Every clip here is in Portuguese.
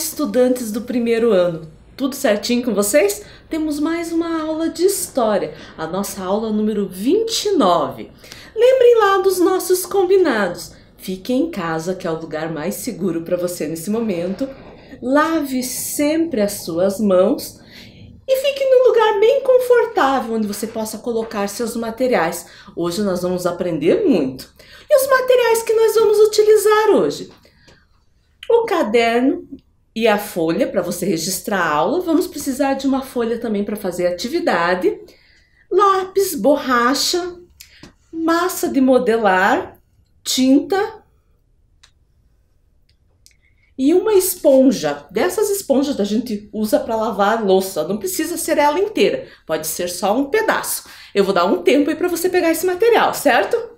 estudantes do primeiro ano! Tudo certinho com vocês? Temos mais uma aula de história, a nossa aula número 29. Lembrem lá dos nossos combinados. Fique em casa, que é o lugar mais seguro para você nesse momento. Lave sempre as suas mãos e fique num lugar bem confortável, onde você possa colocar seus materiais. Hoje nós vamos aprender muito. E os materiais que nós vamos utilizar hoje? O caderno e a folha para você registrar a aula. Vamos precisar de uma folha também para fazer atividade. Lápis, borracha, massa de modelar, tinta e uma esponja. Dessas esponjas a gente usa para lavar louça. Não precisa ser ela inteira, pode ser só um pedaço. Eu vou dar um tempo aí para você pegar esse material, certo?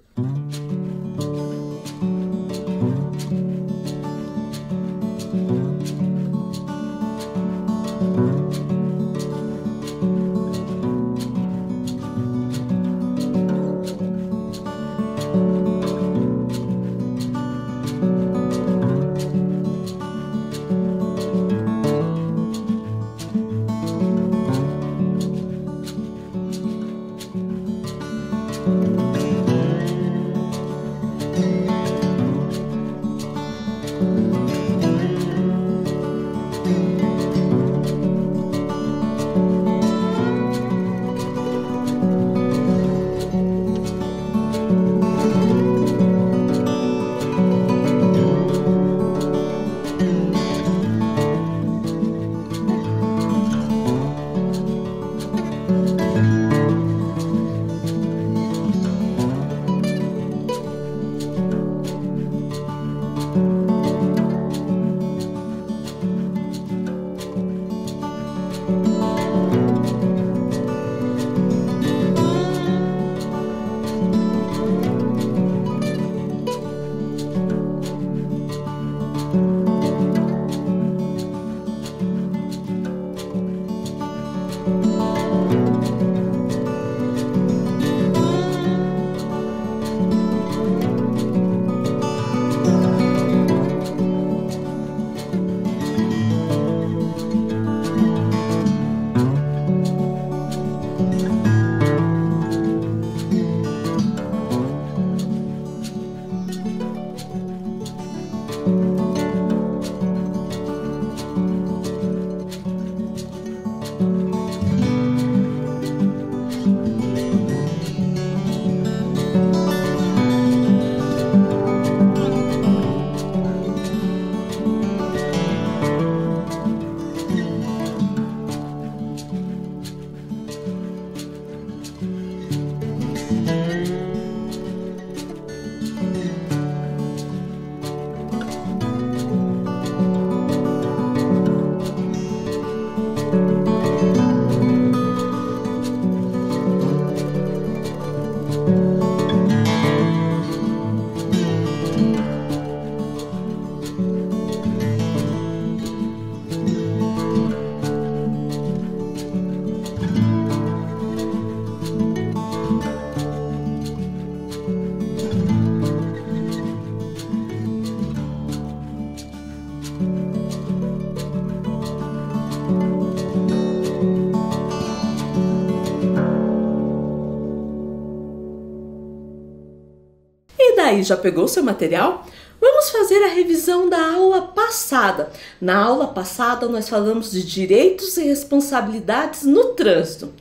Aí, já pegou seu material? Vamos fazer a revisão da aula passada. Na aula passada nós falamos de direitos e responsabilidades no trânsito.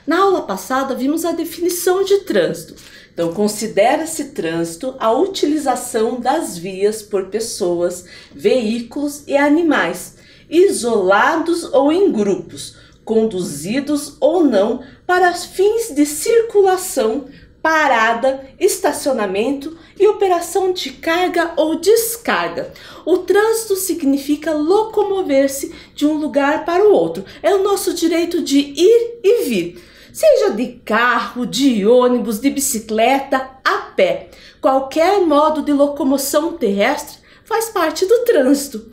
Na aula passada vimos a definição de trânsito. Então, considera-se trânsito a utilização das vias por pessoas, veículos e animais, isolados ou em grupos, conduzidos ou não para fins de circulação, parada, estacionamento e operação de carga ou descarga. O trânsito significa locomover-se de um lugar para o outro. É o nosso direito de ir e vir, seja de carro, de ônibus, de bicicleta, a pé. Qualquer modo de locomoção terrestre faz parte do trânsito.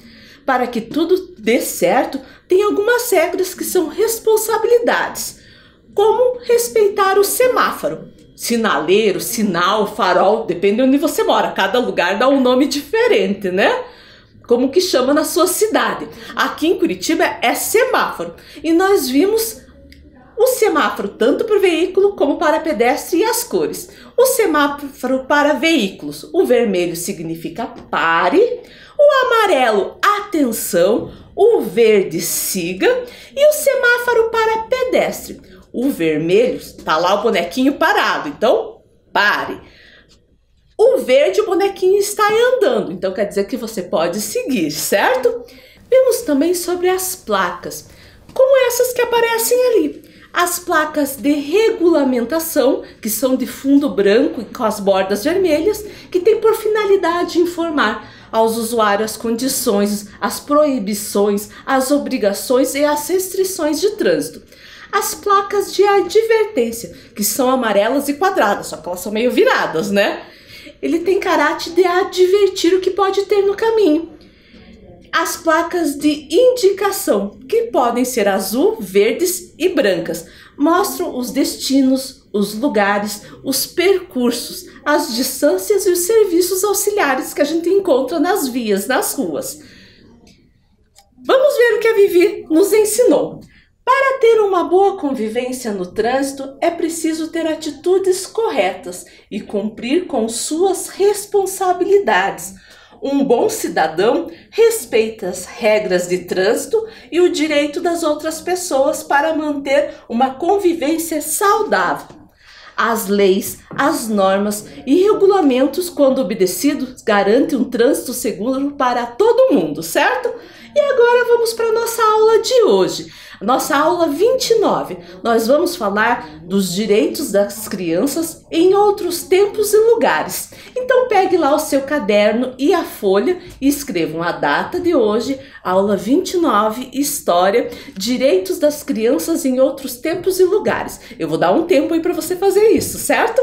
Para que tudo dê certo, tem algumas regras que são responsabilidades, como respeitar o semáforo. Sinaleiro, sinal, farol, depende de onde você mora. Cada lugar dá um nome diferente, né? como que chama na sua cidade. Aqui em Curitiba é semáforo. E nós vimos o semáforo tanto para o veículo como para pedestre e as cores. O semáforo para veículos, o vermelho significa pare, o amarelo atenção, o verde siga e o semáforo para pedestre. O vermelho, tá lá o bonequinho parado, então pare. O verde, o bonequinho está andando, então quer dizer que você pode seguir, certo? Vimos também sobre as placas, como essas que aparecem ali. As placas de regulamentação, que são de fundo branco e com as bordas vermelhas, que tem por finalidade informar aos usuários as condições, as proibições, as obrigações e as restrições de trânsito. As placas de advertência, que são amarelas e quadradas, só que elas são meio viradas, né? Ele tem caráter de advertir o que pode ter no caminho. As placas de indicação, que podem ser azul, verdes e brancas, mostram os destinos, os lugares, os percursos, as distâncias e os serviços auxiliares que a gente encontra nas vias, nas ruas. Vamos ver o que a Vivi nos ensinou. Para ter uma boa convivência no trânsito, é preciso ter atitudes corretas e cumprir com suas responsabilidades. Um bom cidadão respeita as regras de trânsito e o direito das outras pessoas para manter uma convivência saudável. As leis, as normas e regulamentos, quando obedecidos, garantem um trânsito seguro para todo mundo, certo? E agora vamos para a nossa aula de hoje. Nossa aula 29, nós vamos falar dos direitos das crianças em outros tempos e lugares. Então pegue lá o seu caderno e a folha e escrevam a data de hoje, aula 29, História, Direitos das Crianças em Outros Tempos e Lugares. Eu vou dar um tempo aí para você fazer isso, certo?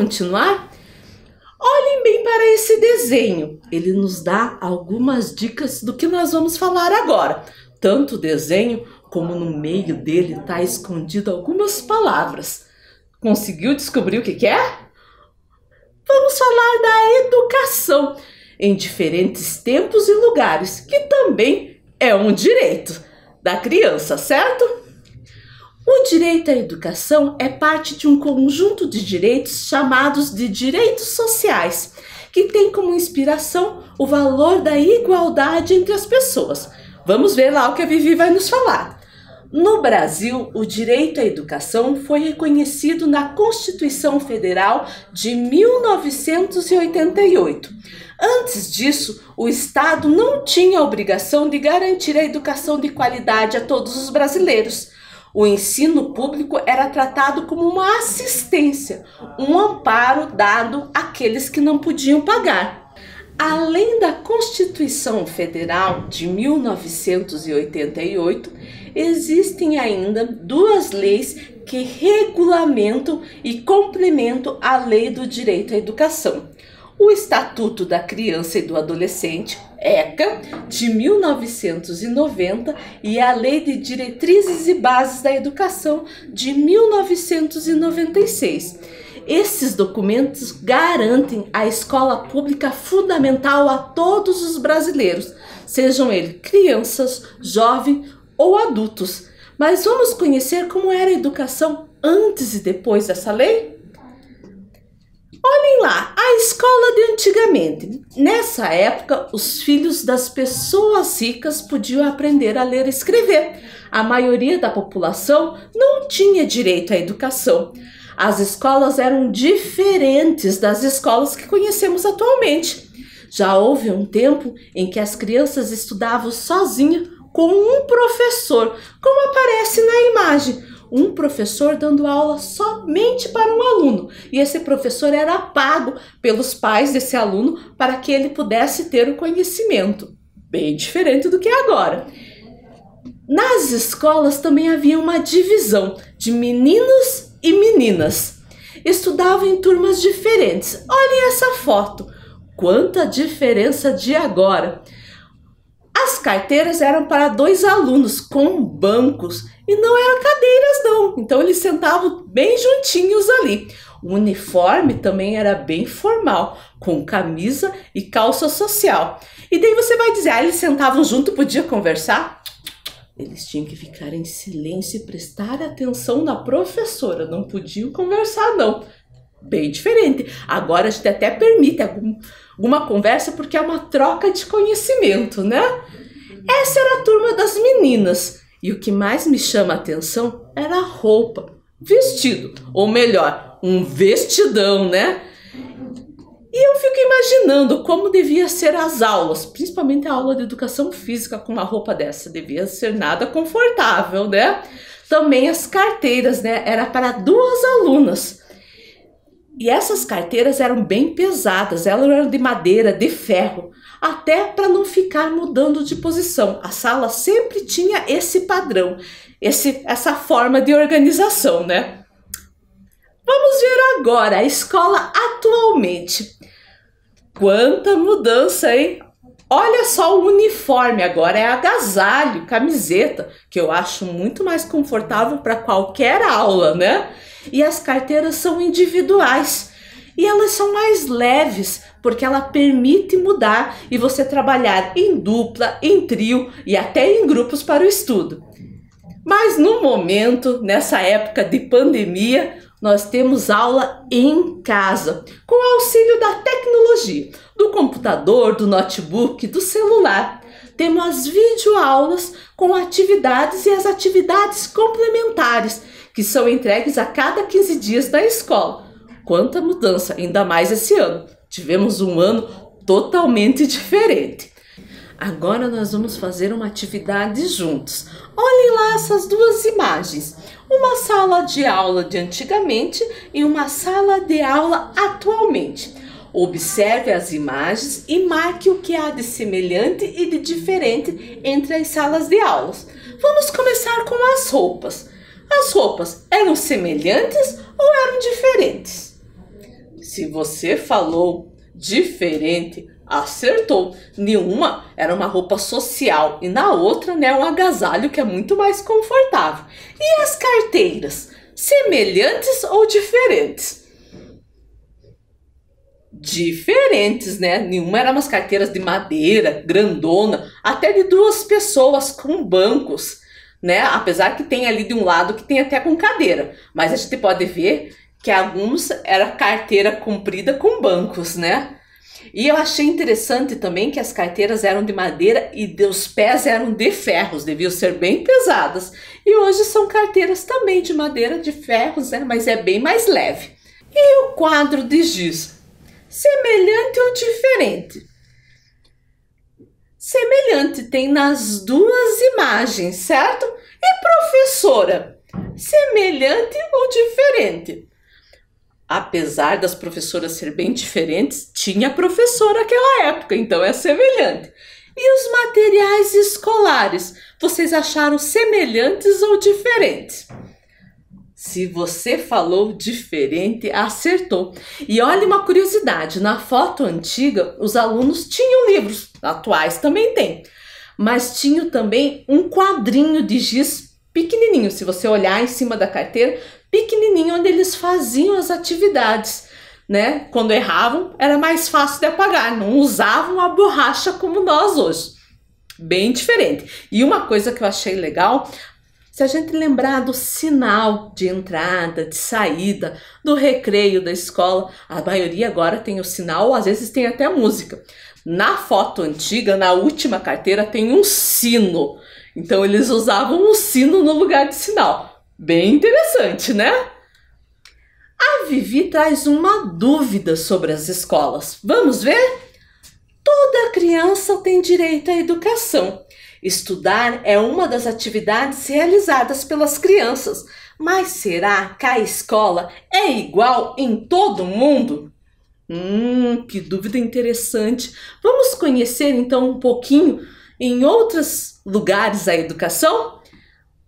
continuar? Olhem bem para esse desenho. Ele nos dá algumas dicas do que nós vamos falar agora. Tanto o desenho como no meio dele está escondido algumas palavras. Conseguiu descobrir o que é? Vamos falar da educação em diferentes tempos e lugares, que também é um direito da criança, certo? O direito à educação é parte de um conjunto de direitos chamados de direitos sociais, que tem como inspiração o valor da igualdade entre as pessoas. Vamos ver lá o que a Vivi vai nos falar. No Brasil, o direito à educação foi reconhecido na Constituição Federal de 1988. Antes disso, o Estado não tinha a obrigação de garantir a educação de qualidade a todos os brasileiros. O ensino público era tratado como uma assistência, um amparo dado àqueles que não podiam pagar. Além da Constituição Federal de 1988, existem ainda duas leis que regulamentam e complementam a Lei do Direito à Educação. O Estatuto da Criança e do Adolescente, ECA, de 1990, e a Lei de Diretrizes e Bases da Educação, de 1996. Esses documentos garantem a escola pública fundamental a todos os brasileiros, sejam eles crianças, jovens ou adultos. Mas vamos conhecer como era a educação antes e depois dessa lei? Olhem lá, a escola de antigamente. Nessa época, os filhos das pessoas ricas podiam aprender a ler e escrever. A maioria da população não tinha direito à educação. As escolas eram diferentes das escolas que conhecemos atualmente. Já houve um tempo em que as crianças estudavam sozinhas com um professor, como aparece na imagem. Um professor dando aula somente para um aluno. E esse professor era pago pelos pais desse aluno para que ele pudesse ter o conhecimento. Bem diferente do que é agora. Nas escolas também havia uma divisão de meninos e meninas. Estudavam em turmas diferentes. Olhem essa foto. Quanta diferença de agora. As carteiras eram para 2 alunos com bancos e não eram cadeiras não. Então eles sentavam bem juntinhos ali. O uniforme também era bem formal, com camisa e calça social. E daí você vai dizer, eles sentavam junto, podia conversar? Eles tinham que ficar em silêncio e prestar atenção na professora, não podiam conversar não. Bem diferente. Agora a gente até permite alguma conversa porque é uma troca de conhecimento, né? Essa era a turma das meninas. E o que mais me chama a atenção era a roupa, vestido, ou melhor, um vestidão, né? E eu fico imaginando como devia ser as aulas, principalmente a aula de educação física com uma roupa dessa. Devia ser nada confortável, né? Também as carteiras, né? Era para 2 alunas. E essas carteiras eram bem pesadas, elas eram de madeira, de ferro, até para não ficar mudando de posição. A sala sempre tinha esse padrão, essa forma de organização, né? Vamos ver agora a escola atualmente. Quanta mudança, hein? Olha só o uniforme, agora é agasalho, camiseta, que eu acho muito mais confortável para qualquer aula, né? E as carteiras são individuais e elas são mais leves porque ela permite mudar e você trabalhar em dupla, em trio e até em grupos para o estudo. Mas no momento, nessa época de pandemia, nós temos aula em casa, com o auxílio da tecnologia, do computador, do notebook, do celular. Temos as videoaulas com atividades e as atividades complementares, que são entregues a cada 15 dias na escola. Quanta mudança, ainda mais esse ano. Tivemos um ano totalmente diferente. Agora nós vamos fazer uma atividade juntos. Olhem lá essas 2 imagens. Uma sala de aula de antigamente e uma sala de aula atualmente. Observe as imagens e marque o que há de semelhante e de diferente entre as salas de aulas. Vamos começar com as roupas. As roupas eram semelhantes ou eram diferentes? Se você falou diferente, acertou. Nenhuma era uma roupa social e na outra, né, um agasalho que é muito mais confortável. E as carteiras? Semelhantes ou diferentes? Diferentes, né? Nenhuma era umas carteiras de madeira, grandona, até de 2 pessoas com bancos, né? Apesar que tem ali de um lado que tem até com cadeira, mas a gente pode ver que alguns era carteira comprida com bancos, né? E eu achei interessante também que as carteiras eram de madeira e os pés eram de ferros, deviam ser bem pesadas. E hoje são carteiras também de madeira, de ferros, né? Mas é bem mais leve. E o quadro de giz? Semelhante ou diferente? Semelhante, tem nas 2 imagens, certo? E professora? Semelhante ou diferente? Apesar das professoras serem bem diferentes, tinha professora naquela época, então é semelhante. E os materiais escolares, vocês acharam semelhantes ou diferentes? Se você falou diferente, acertou. E olha uma curiosidade, na foto antiga, os alunos tinham livros, atuais também tem, mas tinham também um quadrinho de giz pequenininho, se você olhar em cima da carteira, pequenininho, onde eles faziam as atividades, né? Quando erravam, era mais fácil de apagar, não usavam a borracha como nós hoje. Bem diferente. E uma coisa que eu achei legal, se a gente lembrar do sinal de entrada, de saída, do recreio da escola, a maioria agora tem o sinal, às vezes tem até música. Na foto antiga, na última carteira, tem um sino. Então eles usavam um sino no lugar de sinal. Bem interessante, né? A Vivi traz uma dúvida sobre as escolas. Vamos ver? Toda criança tem direito à educação. Estudar é uma das atividades realizadas pelas crianças. Mas será que a escola é igual em todo mundo? Que dúvida interessante. Vamos conhecer então um pouquinho em outros lugares a educação?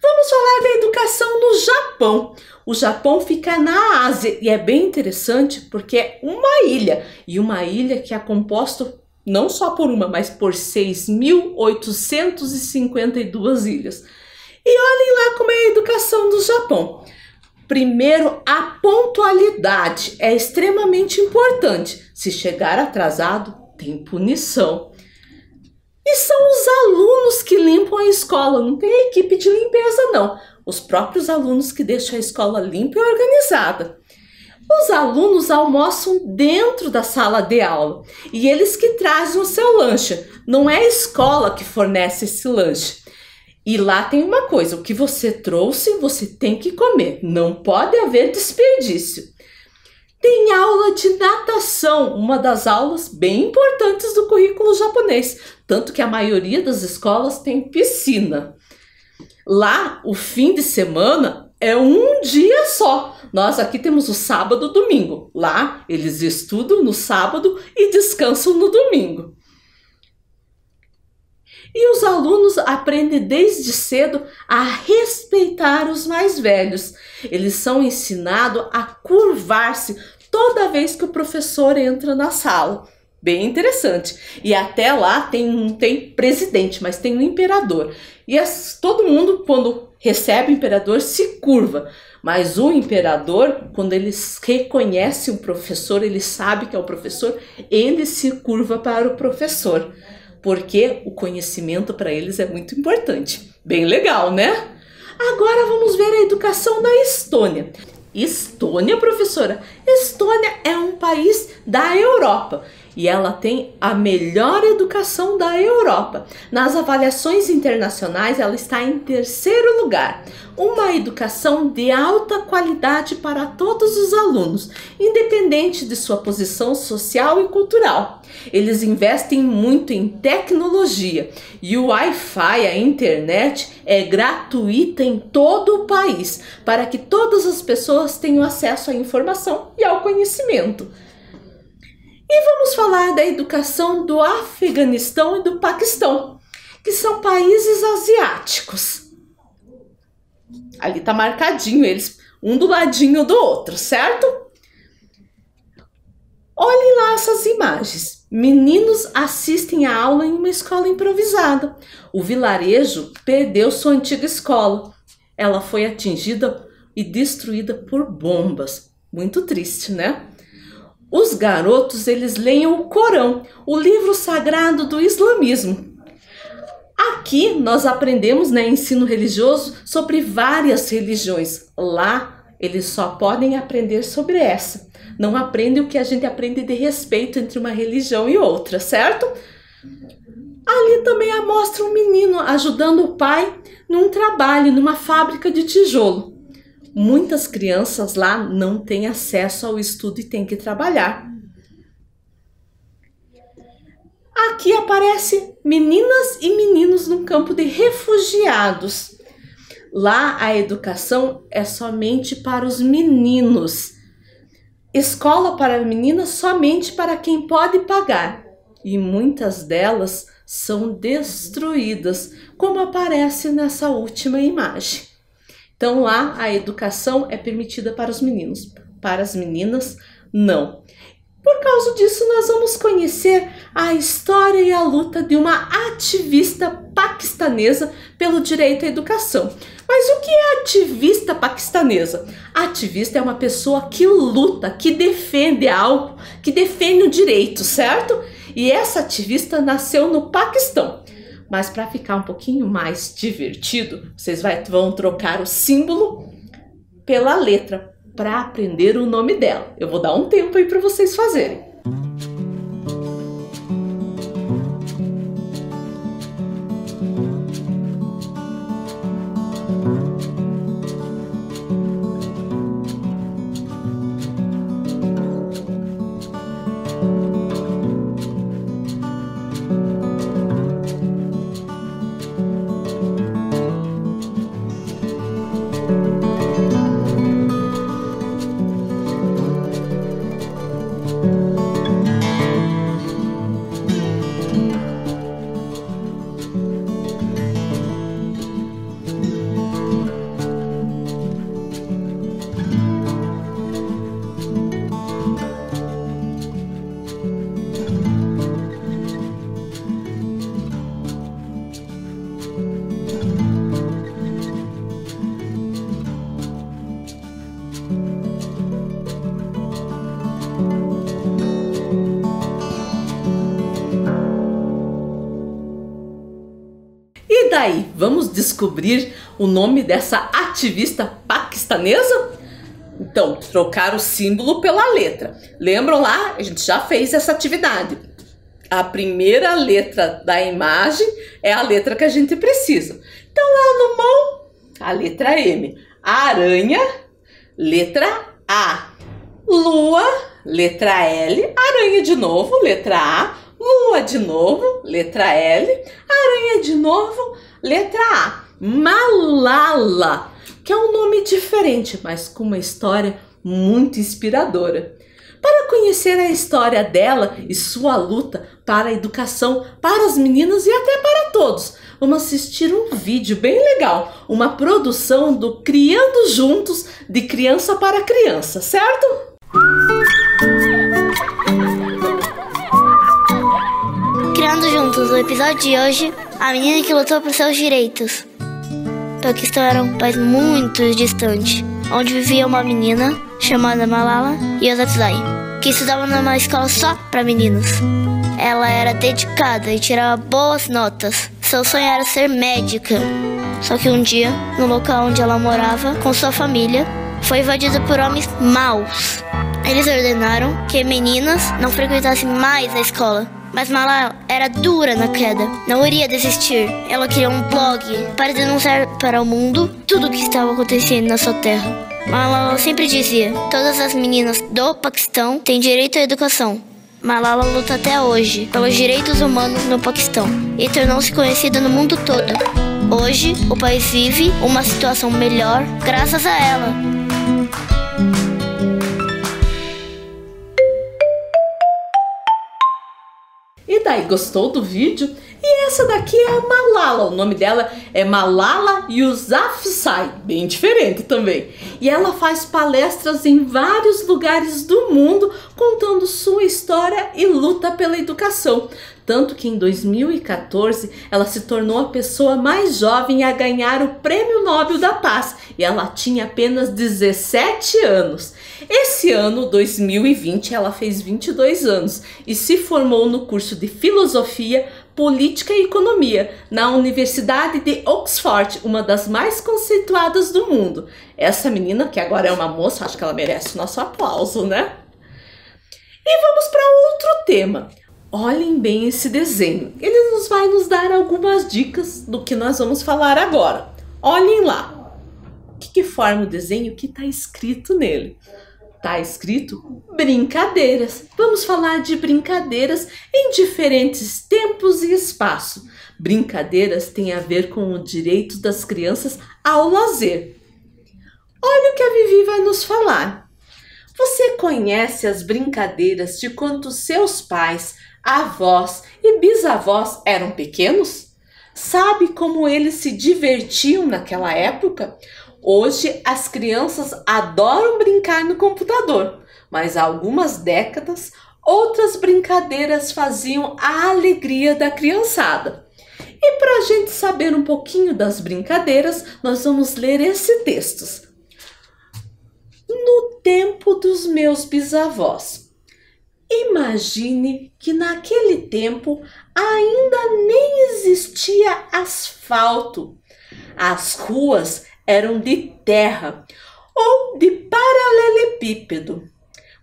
Vamos falar da educação no Japão. O Japão fica na Ásia e é bem interessante porque é uma ilha. E uma ilha que é composta não só por uma, mas por 6.852 ilhas. E olhem lá como é a educação do Japão. Primeiro, a pontualidade é extremamente importante. Se chegar atrasado, tem punição. E são os alunos que limpam a escola, não tem equipe de limpeza não. Os próprios alunos que deixam a escola limpa e organizada. Os alunos almoçam dentro da sala de aula e eles que trazem o seu lanche. Não é a escola que fornece esse lanche. E lá tem uma coisa, o que você trouxe, você tem que comer. Não pode haver desperdício. Tem aula de natação, uma das aulas bem importantes do currículo japonês. Tanto que a maioria das escolas tem piscina. Lá, o fim de semana é um dia só. Nós aqui temos o sábado e domingo. Lá, eles estudam no sábado e descansam no domingo. E os alunos aprendem desde cedo a respeitar os mais velhos. Eles são ensinados a curvar-se toda vez que o professor entra na sala. Bem interessante. E até lá não tem presidente, mas tem um imperador. E todo mundo, quando recebe o imperador, se curva. Mas o imperador, quando ele reconhece o professor, ele sabe que é o professor, ele se curva para o professor. Porque o conhecimento para eles é muito importante. Bem legal, né? Agora vamos ver a educação da Estônia. Estônia, professora? Estônia é um país da Europa e ela tem a melhor educação da Europa. Nas avaliações internacionais, ela está em 3º lugar. Uma educação de alta qualidade para todos os alunos, independente de sua posição social e cultural. Eles investem muito em tecnologia e o Wi-Fi, a internet, é gratuita em todo o país, para que todas as pessoas tenham acesso à informação e ao conhecimento. E vamos falar da educação do Afeganistão e do Paquistão, que são países asiáticos. Ali está marcadinho eles, um do ladinho do outro, certo? essas imagens. Meninos assistem a aula em uma escola improvisada. O vilarejo perdeu sua antiga escola. Ela foi atingida e destruída por bombas. Muito triste, né? Os garotos, eles leem o Corão, o livro sagrado do islamismo. Aqui nós aprendemos, ensino religioso sobre várias religiões. Lá eles só podem aprender sobre essa. Não aprendem o que a gente aprende de respeito entre uma religião e outra, certo? Ali também mostra um menino ajudando o pai num trabalho, numa fábrica de tijolo. Muitas crianças lá não têm acesso ao estudo e têm que trabalhar. Aqui aparece meninas e meninos num campo de refugiados. Lá a educação é somente para os meninos. Escola para meninas somente para quem pode pagar. E muitas delas são destruídas, como aparece nessa última imagem. Então lá a educação é permitida para os meninos, para as meninas não. Por causa disso nós vamos conhecer a história e a luta de uma ativista paquistanesa pelo direito à educação. Mas o que é ativista paquistanesa? Ativista é uma pessoa que luta, que defende algo, que defende o direito, certo? E essa ativista nasceu no Paquistão. Mas para ficar um pouquinho mais divertido, vocês vão trocar o símbolo pela letra para aprender o nome dela. Eu vou dar um tempo aí para vocês fazerem. E daí, vamos descobrir o nome dessa ativista paquistanesa? Então, trocar o símbolo pela letra. Lembram lá? A gente já fez essa atividade. A primeira letra da imagem é a letra que a gente precisa. Então, lá no mão, a letra M. Aranha, letra A. Lua, letra L. Aranha de novo, letra A. Lua de novo, letra L. Aranha de novo, letra A. Malala, que é um nome diferente, mas com uma história muito inspiradora. Para conhecer a história dela e sua luta para a educação para as meninas e até para todos, vamos assistir um vídeo bem legal, uma produção do Criando Juntos, de criança para criança, certo? Criando Juntos, o episódio de hoje, a menina que lutou por seus direitos. Paquistão era um país muito distante, onde vivia uma menina chamada Malala Yousafzai, que estudava numa escola só para meninos. Ela era dedicada e tirava boas notas. Seu sonho era ser médica. Só que um dia, no local onde ela morava, com sua família, foi invadida por homens maus. Eles ordenaram que meninas não frequentassem mais a escola. Mas Malala era dura na queda, não iria desistir. Ela criou um blog para denunciar para o mundo tudo o que estava acontecendo na sua terra. Malala sempre dizia: todas as meninas do Paquistão têm direito à educação. Malala luta até hoje pelos direitos humanos no Paquistão e tornou-se conhecida no mundo todo. Hoje, o país vive uma situação melhor graças a ela. E daí, gostou do vídeo? E essa daqui é a Malala, o nome dela é Malala Yousafzai, bem diferente também. E ela faz palestras em vários lugares do mundo, contando sua história e luta pela educação. Tanto que em 2014 ela se tornou a pessoa mais jovem a ganhar o Prêmio Nobel da Paz e ela tinha apenas 17 anos. Esse ano, 2020, ela fez 22 anos e se formou no curso de Filosofia, Política e Economia na Universidade de Oxford, uma das mais conceituadas do mundo. Essa menina, que agora é uma moça, acho que ela merece o nosso aplauso, né? E vamos para outro tema. Olhem bem esse desenho, ele vai nos dar algumas dicas do que nós vamos falar agora. Olhem lá, o que forma o desenho? O que está escrito nele? Está escrito brincadeiras. Vamos falar de brincadeiras em diferentes tempos e espaço. Brincadeiras têm a ver com o direito das crianças ao lazer. Olha o que a Vivi vai nos falar. Você conhece as brincadeiras de quando seus pais, avós e bisavós eram pequenos? Sabe como eles se divertiam naquela época? Hoje as crianças adoram brincar no computador, mas há algumas décadas outras brincadeiras faziam a alegria da criançada. E para a gente saber um pouquinho das brincadeiras, nós vamos ler esse texto. No tempo dos meus bisavós. Imagine que naquele tempo ainda nem existia asfalto. As ruas eram de terra ou de paralelepípedo,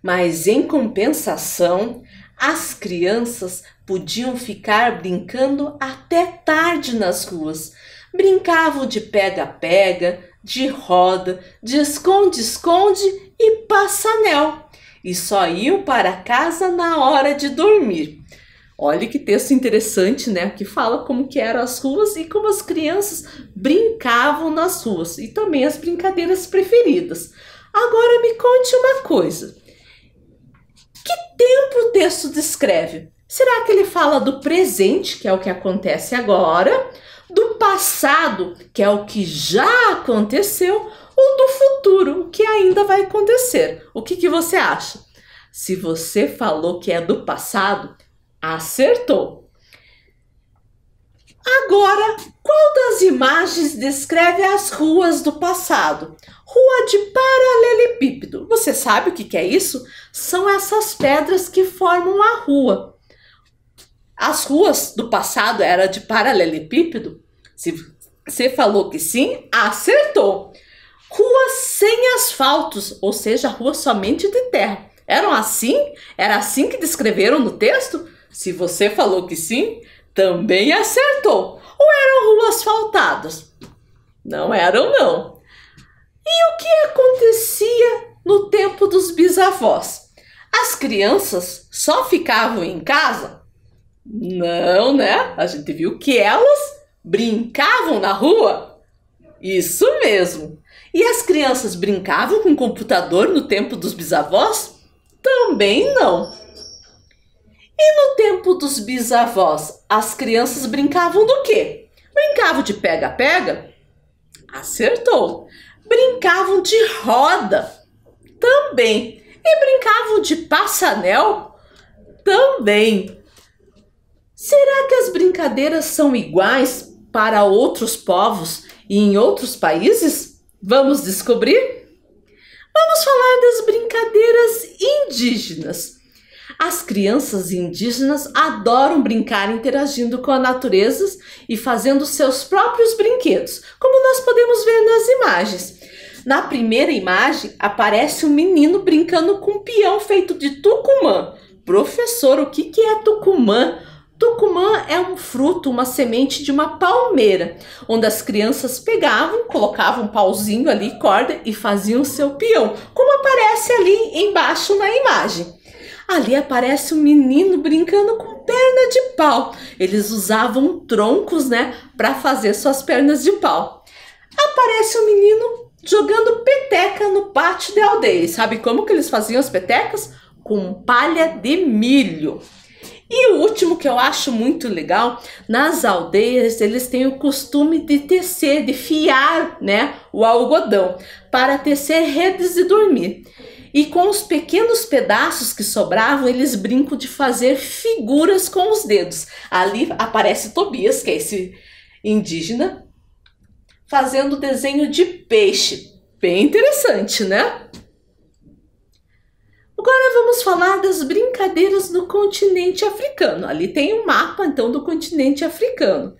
mas em compensação, as crianças podiam ficar brincando até tarde nas ruas. Brincavam de pega-pega, de roda, de esconde-esconde e passa-anel. E só iam para casa na hora de dormir. Olha que texto interessante, né? Que fala como que eram as ruas e como as crianças brincavam nas ruas. E também as brincadeiras preferidas. Agora me conte uma coisa. Que tempo o texto descreve? Será que ele fala do presente, que é o que acontece agora? Do passado, que é o que já aconteceu? Ou do futuro, o que ainda vai acontecer? O que você acha? Se você falou que é do passado, acertou. Agora, qual das imagens descreve as ruas do passado? Rua de paralelepípedo. Você sabe o que é isso? São essas pedras que formam a rua. As ruas do passado eram de paralelepípedo? Se você falou que sim, acertou. Ruas sem asfaltos, ou seja, ruas somente de terra. Eram assim? Era assim que descreveram no texto? Se você falou que sim, também acertou. Ou eram ruas asfaltadas? Não eram, não. E o que acontecia no tempo dos bisavós? As crianças só ficavam em casa? Não, né? A gente viu que elas brincavam na rua. Isso mesmo. E as crianças brincavam com computador no tempo dos bisavós? Também não. E no tempo dos bisavós, as crianças brincavam do quê? Brincavam de pega-pega? Acertou. Brincavam de roda? Também. E brincavam de passa-anel? Também. Será que as brincadeiras são iguais para outros povos e em outros países? Vamos descobrir? Vamos falar das brincadeiras indígenas. As crianças indígenas adoram brincar interagindo com a natureza e fazendo seus próprios brinquedos, como nós podemos ver nas imagens. Na primeira imagem, aparece um menino brincando com um peão feito de tucumã. Professor, o que é tucumã? Tucumã é um fruto, uma semente de uma palmeira, onde as crianças pegavam, colocavam um pauzinho ali, corda, e faziam seu peão, como aparece ali embaixo na imagem. Ali aparece um menino brincando com perna de pau. Eles usavam troncos, né, para fazer suas pernas de pau. Aparece um menino jogando peteca no pátio da aldeia. Sabe como que eles faziam as petecas? Com palha de milho. E o último que eu acho muito legal, nas aldeias eles têm o costume de tecer, de fiar, né, o algodão para tecer redes de dormir. E com os pequenos pedaços que sobravam, eles brincam de fazer figuras com os dedos. Ali aparece Tobias, que é esse indígena, fazendo desenho de peixe. Bem interessante, né? Agora vamos falar das brincadeiras do continente africano. Ali tem um mapa, então, do continente africano.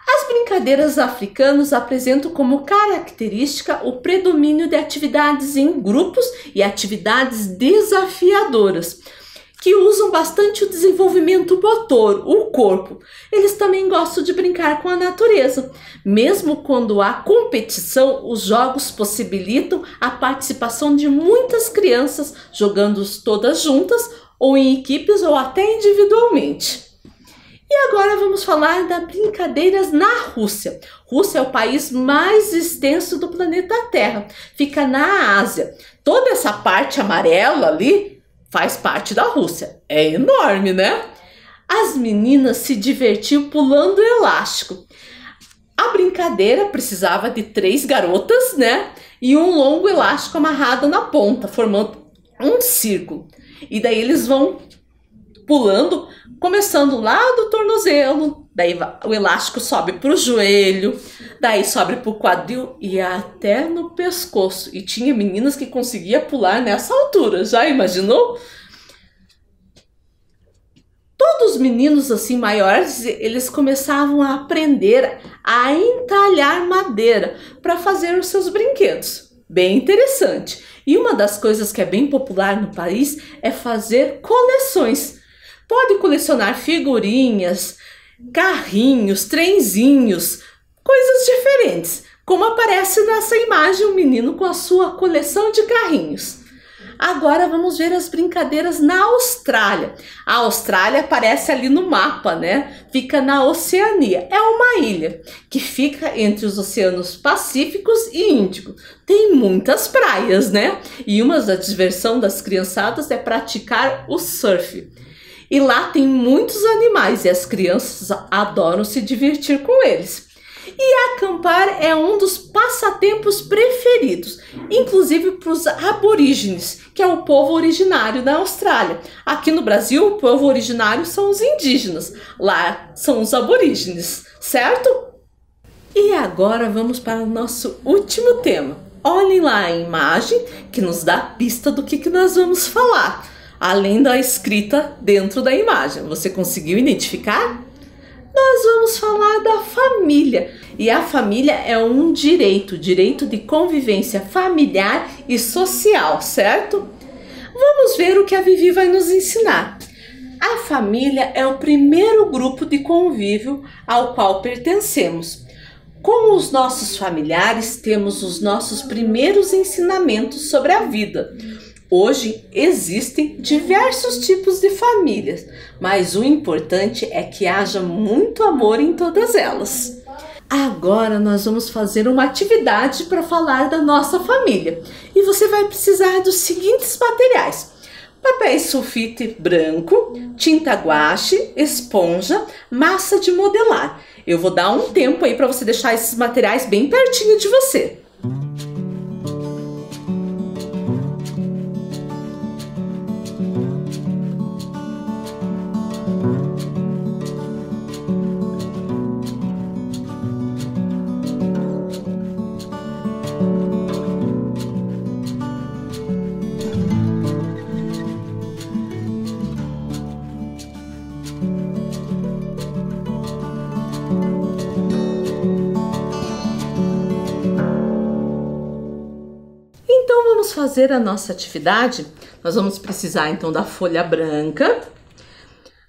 As brincadeiras africanas apresentam como característica o predomínio de atividades em grupos e atividades desafiadoras, que usam bastante o desenvolvimento motor, o corpo. Eles também gostam de brincar com a natureza. Mesmo quando há competição, os jogos possibilitam a participação de muitas crianças, jogando todas juntas, ou em equipes, ou até individualmente. E agora vamos falar das brincadeiras na Rússia. Rússia é o país mais extenso do planeta Terra. Fica na Ásia. Toda essa parte amarela ali faz parte da Rússia. É enorme, né? As meninas se divertiam pulando elástico. A brincadeira precisava de 3 garotas, né? E um longo elástico amarrado na ponta, formando um círculo. E daí eles vão pulando, começando lá do tornozelo, daí o elástico sobe para o joelho, daí sobe para o quadril e até no pescoço. E tinha meninas que conseguiam pular nessa altura, já imaginou? Todos os meninos assim maiores, eles começavam a aprender a entalhar madeira para fazer os seus brinquedos. Bem interessante. E uma das coisas que é bem popular no país é fazer coleções. Pode colecionar figurinhas, carrinhos, trenzinhos, coisas diferentes, como aparece nessa imagem um menino com a sua coleção de carrinhos. Agora vamos ver as brincadeiras na Austrália. A Austrália aparece ali no mapa, né? Fica na Oceania. É uma ilha que fica entre os oceanos Pacíficos e Índico. Tem muitas praias, né? E uma das diversões das criançadas é praticar o surf. E lá tem muitos animais e as crianças adoram se divertir com eles. E acampar é um dos passatempos preferidos, inclusive para os aborígenes, que é o povo originário da Austrália. Aqui no Brasil, o povo originário são os indígenas, lá são os aborígenes, certo? E agora vamos para o nosso último tema. Olhem lá a imagem que nos dá pista do que nós vamos falar. Além da escrita dentro da imagem. Você conseguiu identificar? Nós vamos falar da família. E a família é um direito de convivência familiar e social, certo? Vamos ver o que a Vivi vai nos ensinar. A família é o primeiro grupo de convívio ao qual pertencemos. Com os nossos familiares, temos os nossos primeiros ensinamentos sobre a vida. Hoje existem diversos tipos de famílias, mas o importante é que haja muito amor em todas elas. Agora nós vamos fazer uma atividade para falar da nossa família. E você vai precisar dos seguintes materiais: papel sulfite branco, tinta guache, esponja, massa de modelar. Eu vou dar um tempo aí para você deixar esses materiais bem pertinho de você. Vamos fazer a nossa atividade. Nós vamos precisar então da folha branca,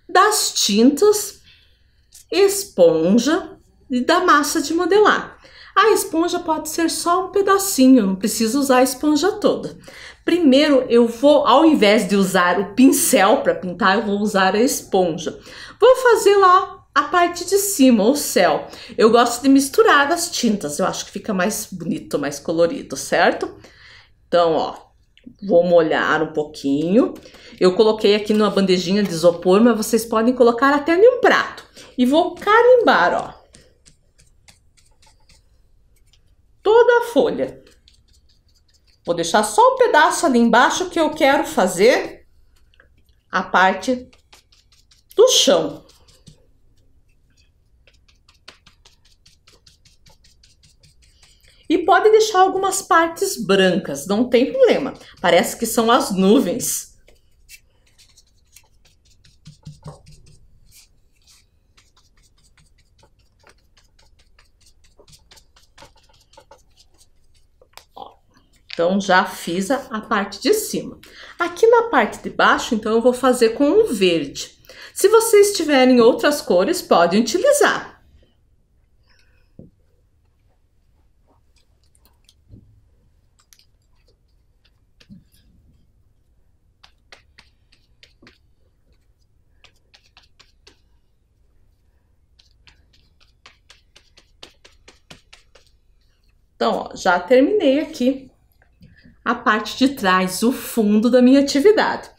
das tintas, esponja e da massa de modelar. A esponja pode ser só um pedacinho, não precisa usar a esponja toda. Primeiro eu vou, ao invés de usar o pincel para pintar, eu vou usar a esponja. Vou fazer lá a parte de cima, o céu. Eu gosto de misturar as tintas, eu acho que fica mais bonito, mais colorido, certo? Então, ó, Vou molhar um pouquinho. Eu coloquei aqui numa bandejinha de isopor, mas vocês podem colocar até em um prato. E vou carimbar, ó, toda a folha. Vou deixar só um pedaço ali embaixo que eu quero fazer a parte do chão. E pode deixar algumas partes brancas, não tem problema. Parece que são as nuvens. Então, já fiz a parte de cima. Aqui na parte de baixo, então, eu vou fazer com um verde. Se vocês tiverem outras cores, podem utilizar. Então, ó, já terminei aqui a parte de trás, o fundo da minha atividade.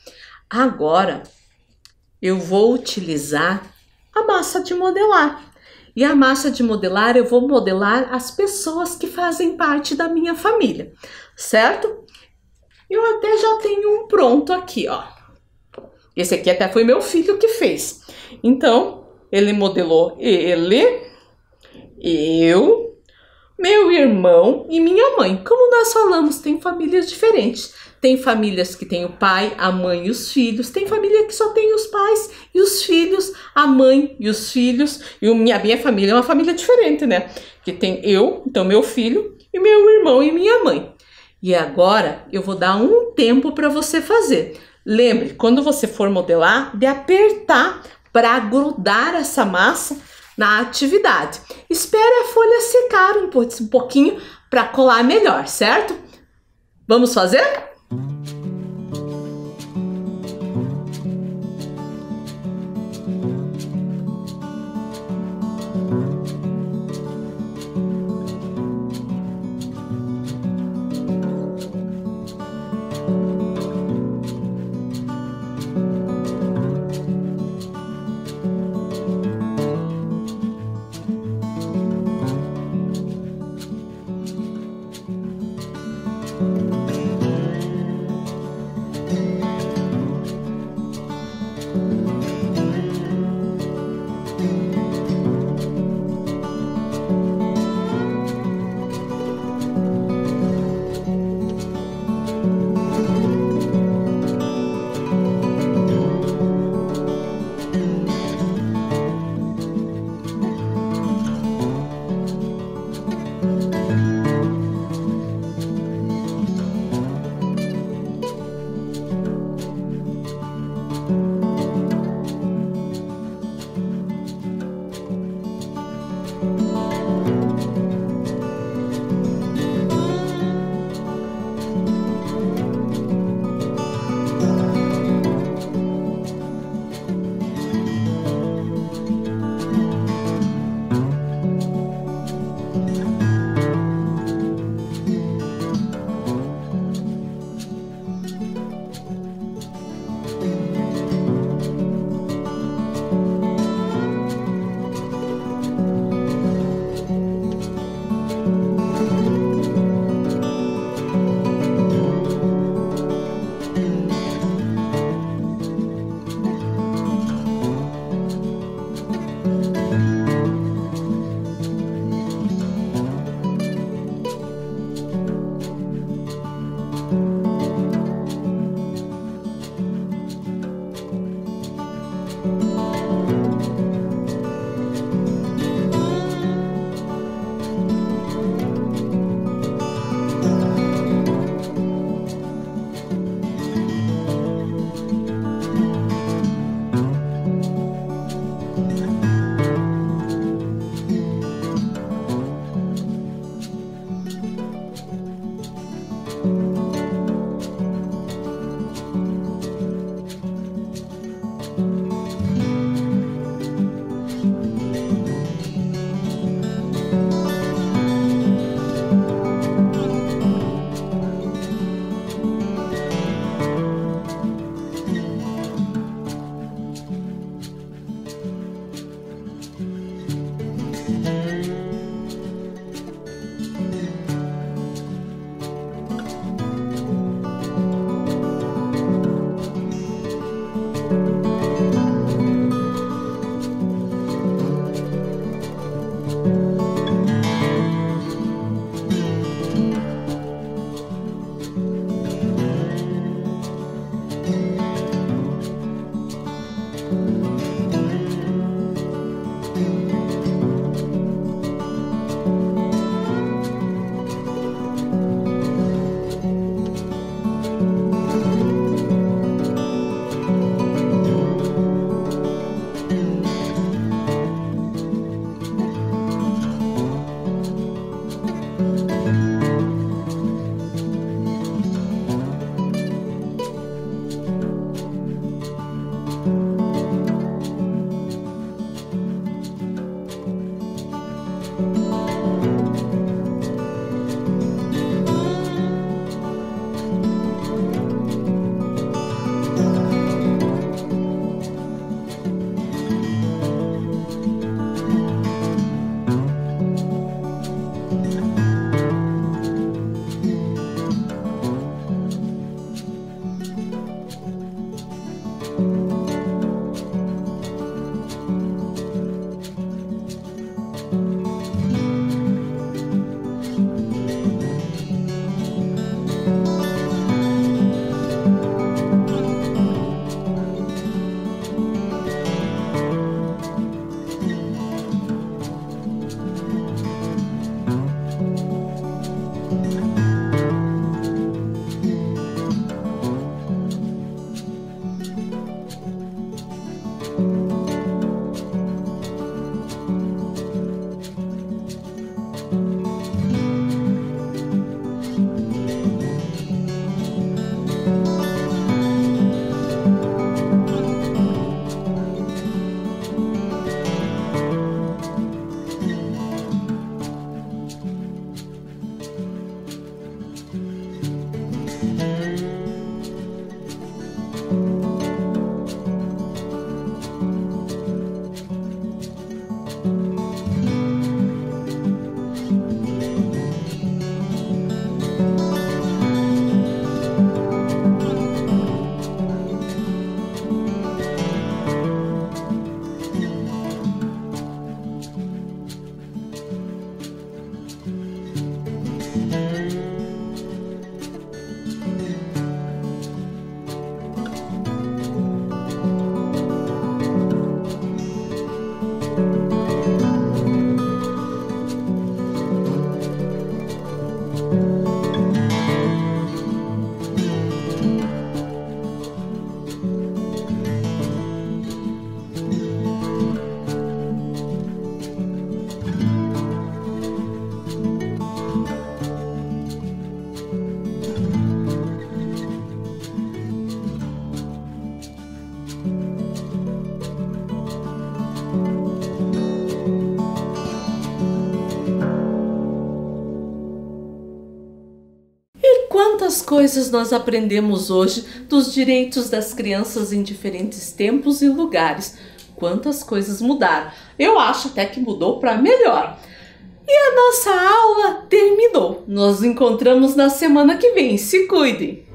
Agora, eu vou utilizar a massa de modelar. E a massa de modelar, eu vou modelar as pessoas que fazem parte da minha família, certo? Eu até já tenho um pronto aqui, ó. Esse aqui até foi meu filho que fez. Então, ele modelou ele, eu, meu irmão e minha mãe. Como nós falamos, tem famílias diferentes. Tem famílias que tem o pai, a mãe e os filhos. Tem família que só tem os pais e os filhos, a mãe e os filhos. E a minha família é uma família diferente, né? Que tem eu, então meu filho, e meu irmão e minha mãe. E agora eu vou dar um tempo para você fazer. Lembre, quando você for modelar, de apertar para grudar essa massa na atividade. Espere a folha secar um pouquinho para colar melhor, certo? Vamos fazer? Quantas coisas nós aprendemos hoje dos direitos das crianças em diferentes tempos e lugares. Quantas coisas mudaram. Eu acho até que mudou para melhor. E a nossa aula terminou. Nos encontramos na semana que vem. Se cuidem!